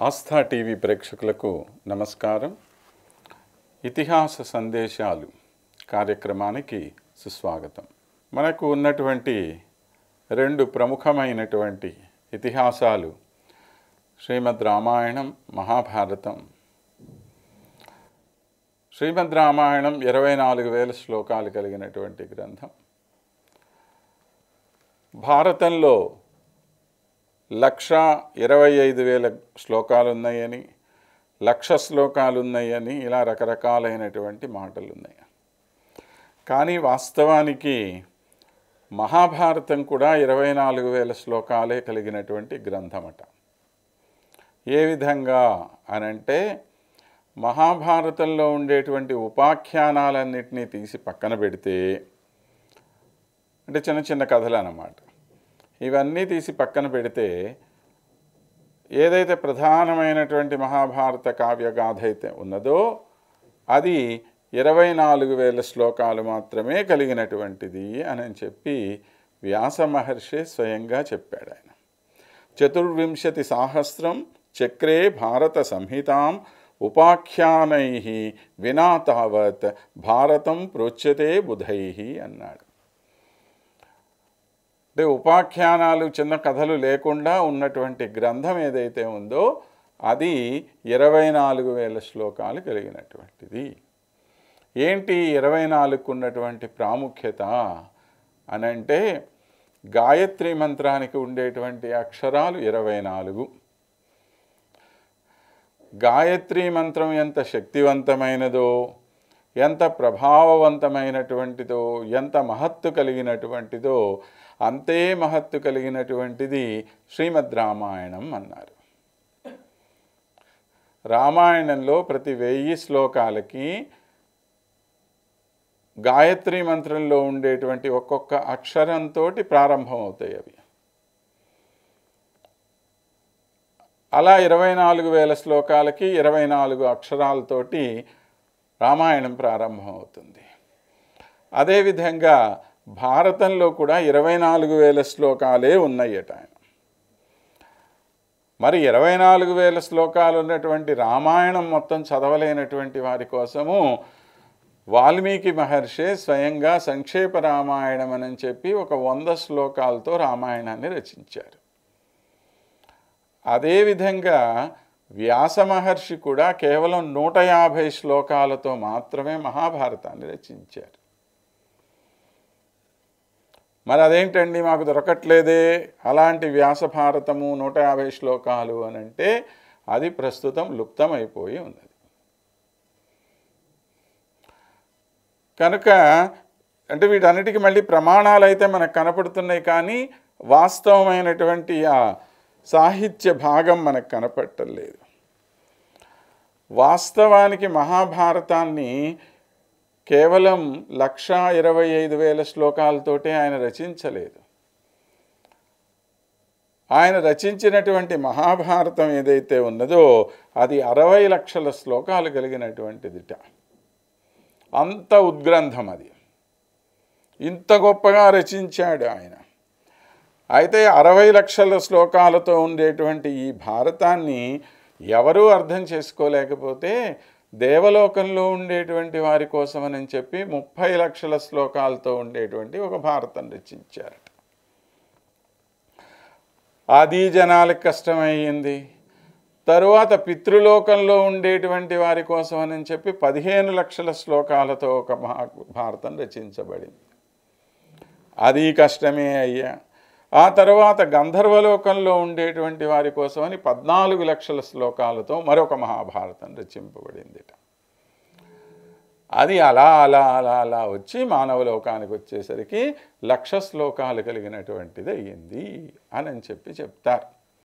ఆస్థా TV ప్రేక్షకులకు నమస్కారం. ఇతిహాస సందేశాలు కార్యక్రమానికి సుస్వాగతం. మనకు ఉన్నటువంటి రెండు ప్రముఖమైనటువంటి ఇతిహాసాలు శ్రీమద్ రామాయణం, మహాభారతం. శ్రీమద్ రామాయణం 24,000 శ్లోకాలు కలిగినటువంటి గ్రంథం. భారతంలో 1,25,000 శ్లోకాలు ఉన్నాయని, 1,00,000 శ్లోకాలు ఉన్నాయని ఇలా రకరకాలైనటువంటి మాటలు ఉన్నాయి. కానీ వాస్తవానికి మహాభారతం కూడా 24,000 శ్లోకాలే కలిగినటువంటి గ్రంథమట. ఏ విధంగా అనంటే, మహాభారతంలో ఉండేటువంటి ఉపాఖ్యానాలన్నింటినీ తీసి పక్కన పెడితే, అంటే చిన్న చిన్న కథలు అన్నమాట, ఇవన్నీ తీసి పక్కన పెడితే ఏదైతే ప్రధానమైనటువంటి మహాభారత కావ్యగాథ అయితే ఉన్నదో అది 24,000 శ్లోకాలు మాత్రమే కలిగినటువంటిది అని చెప్పి వ్యాస మహర్షి స్వయంగా చెప్పాడు. ఆయన 24 సహస్రం చక్రే భారత సంహితాం ఉపాఖ్యానై వినా తావత్ భారతం ప్రోచ్యతే బుధై అన్నాడు. అంటే ఉపాఖ్యానాలు, చిన్న కథలు లేకుండా ఉన్నటువంటి గ్రంథం ఏదైతే ఉందో అది 24,000 శ్లోకాలు కలిగినటువంటిది. ఏంటి 24కు ఉన్నటువంటి ప్రాముఖ్యత అనంటే, గాయత్రి మంత్రానికి ఉండేటువంటి అక్షరాలు 24. గాయత్రి మంత్రం ఎంత శక్తివంతమైనదో, ఎంత ప్రభావవంతమైనటువంటిదో, ఎంత మహత్తు కలిగినటువంటిదో అంతే మహత్తు కలిగినటువంటిది శ్రీమద్ రామాయణం అన్నారు. రామాయణంలో ప్రతి 1000 శ్లోకాలకి గాయత్రి మంత్రంలో ఉండేటువంటి ఒక్కొక్క అక్షరంతో ప్రారంభం అవుతాయి అవి. అలా 24,000 శ్లోకాలకి 24 అక్షరాలతోటి రామాయణం ప్రారంభం అవుతుంది. అదేవిధంగా భారతంలో కూడా 24,000 శ్లోకాలే ఉన్నాయట. మరి 24,000 శ్లోకాలు ఉన్నటువంటి రామాయణం మొత్తం చదవలేనటువంటి వారి కోసము వాల్మీకి మహర్షి స్వయంగా సంక్షేప రామాయణం అని చెప్పి ఒక 100 శ్లోకాలతో రామాయణాన్ని రచించారు. అదేవిధంగా వ్యాస మహర్షి కూడా కేవలం 150 శ్లోకాలతో మాత్రమే మహాభారతాన్ని రచించారు. మరి అదేంటండి మాకు దొరకట్లేదే అలాంటి వ్యాస భారతము 150 శ్లోకాలు అని అంటే, అది ప్రస్తుతం లుప్తమైపోయి ఉన్నది. కనుక అంటే వీటన్నిటికీ మళ్ళీ ప్రమాణాలు అయితే మనకు కనపడుతున్నాయి, కానీ వాస్తవమైనటువంటి ఆ సాహిత్య భాగం మనకు కనపడలేదు. వాస్తవానికి మహాభారతాన్ని కేవలం 1,25,000 శ్లోకాలతోటే ఆయన రచించలేదు. ఆయన రచించినటువంటి మహాభారతం ఏదైతే ఉన్నదో అది 60 లక్షల శ్లోకాలు కలిగినటువంటిదిట. అంత ఉద్గ్రంథం అది. ఇంత గొప్పగా రచించాడు ఆయన. అయితే 60 లక్షల శ్లోకాలతో ఉండేటువంటి ఈ భారతాన్ని ఎవరూ అర్థం చేసుకోలేకపోతే దేవలోకంలో ఉండేటువంటి వారి కోసమని చెప్పి 30 లక్షల శ్లోకాలతో ఉండేటువంటి ఒక భారతం రచించారట. అది జనాలకు కష్టమయ్యింది. తరువాత పితృలోకంలో ఉండేటువంటి వారి కోసమని చెప్పి 15 లక్షల శ్లోకాలతో ఒక భారతం రచించబడింది. అది కష్టమే అయ్యా. ఆ తర్వాత గంధర్వలోకంలో ఉండేటువంటి వారి కోసమని 14 లక్షల శ్లోకాలతో మరొక మహాభారతం రచింపబడిందిట. అది అలా అలా అలా అలా వచ్చి మానవలోకానికి వచ్చేసరికి 1,00,000 శ్లోకాలు కలిగినటువంటిది అయ్యింది అని చెప్పి చెప్తారు.